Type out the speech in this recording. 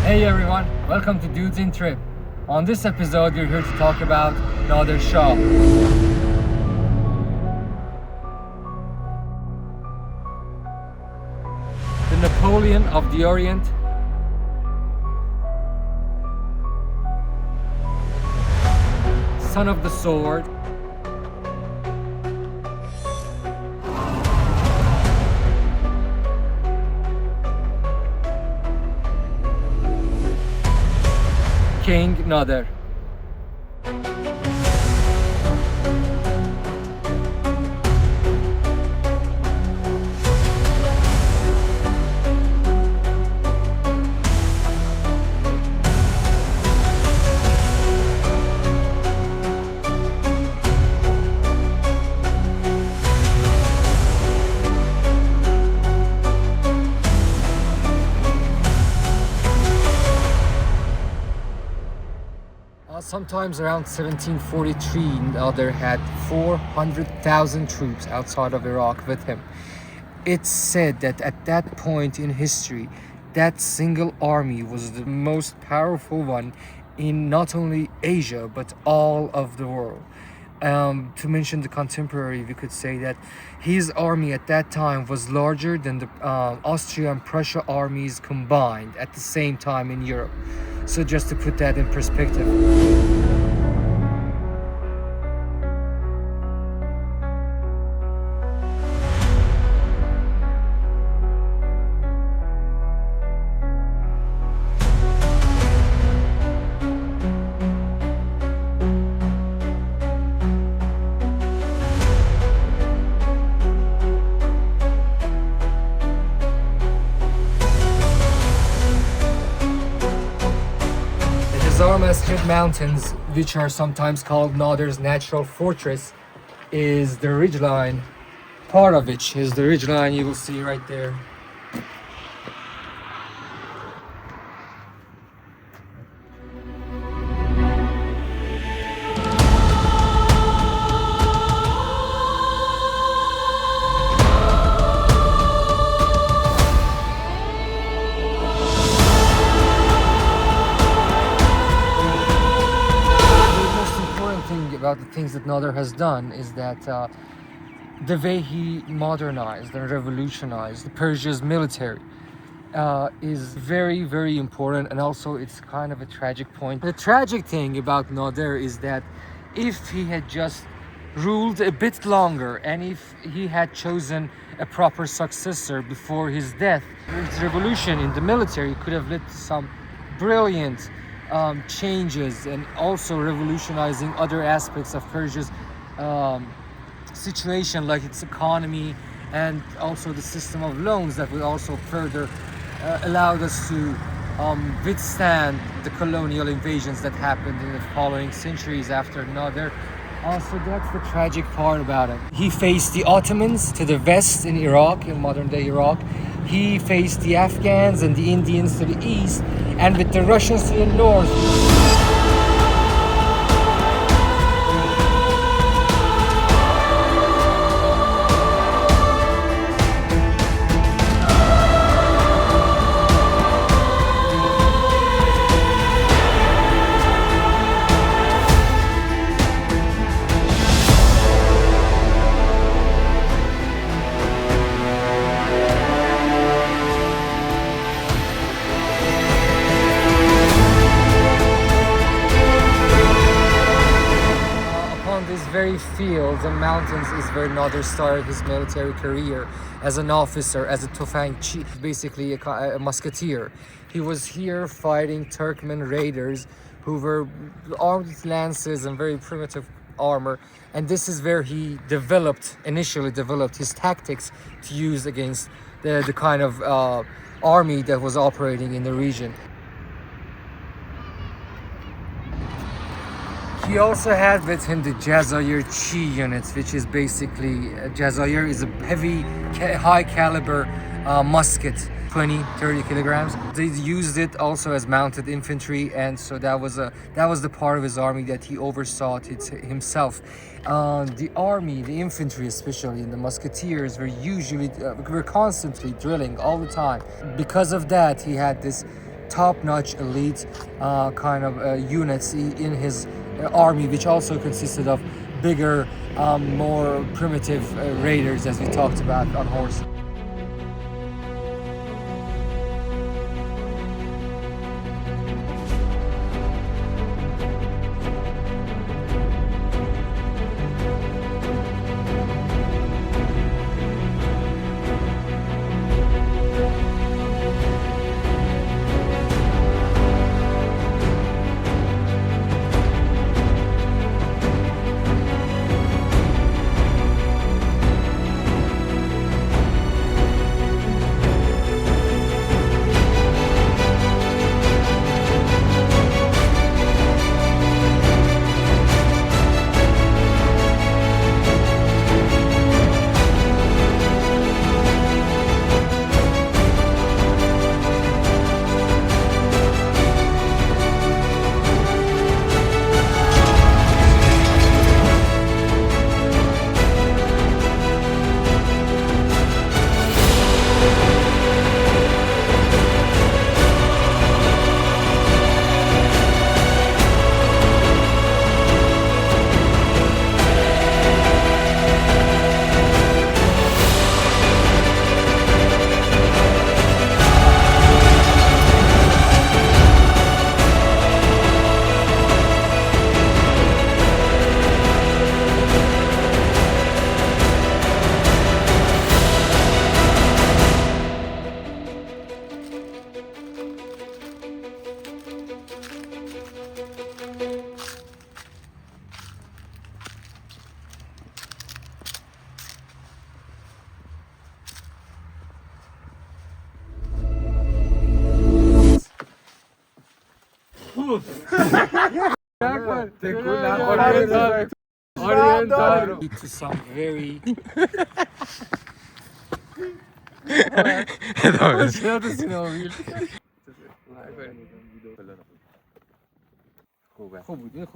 Hey everyone, welcome to Dudes in Trip. On this episode, we're here to talk about Nader Shah. The Napoleon of the Orient. Son of the sword. King Nader. Sometimes around 1743, Nader had 400,000 troops outside of Iraq with him. It's said that at that point in history, that single army was the most powerful one in not only Asia, but all of the world. To mention the contemporary, we could say that his army at that time was larger than the Austria and Prussia armies combined at the same time in Europe. So just to put that in perspective. Zarmaskhid Mountains, which are sometimes called Nader's natural fortress, is the ridgeline. Part of which is the ridgeline you will see right there. About the things that Nader has done is that the way he modernized and revolutionized Persia's military is very, very important, and also it's kind of a tragic point. The tragic thing about Nader is that if he had just ruled a bit longer and if he had chosen a proper successor before his death, his revolution in the military could have led to some brilliant changes and also revolutionizing other aspects of Persia's situation, like its economy and also the system of loans that would also further allowed us to withstand the colonial invasions that happened in the following centuries after Nader. So that's the tragic part about it. He faced the Ottomans to the west in Iraq, in modern-day Iraq. He faced the Afghans and the Indians to the east, and with the Russians to the north. Very fields and mountains is where Nader started his military career as an officer, as a tufang chief, basically a musketeer. He was here fighting Turkmen raiders who were armed with lances and very primitive armor, and this is where he initially developed his tactics to use against the kind of army that was operating in the region. He also had with him the Jazair Chi units, which is basically Jazair is a heavy, high caliber musket, 20-30 kilograms. They used it also as mounted infantry, and so that was the part of his army that he oversaw it himself. The army, the infantry especially, and the musketeers were constantly drilling all the time. Because of that, he had this top-notch elite kind of units in his army, which also consisted of bigger, more primitive raiders, as we talked about, on horse. Orient to some very خوبه. خوب بود.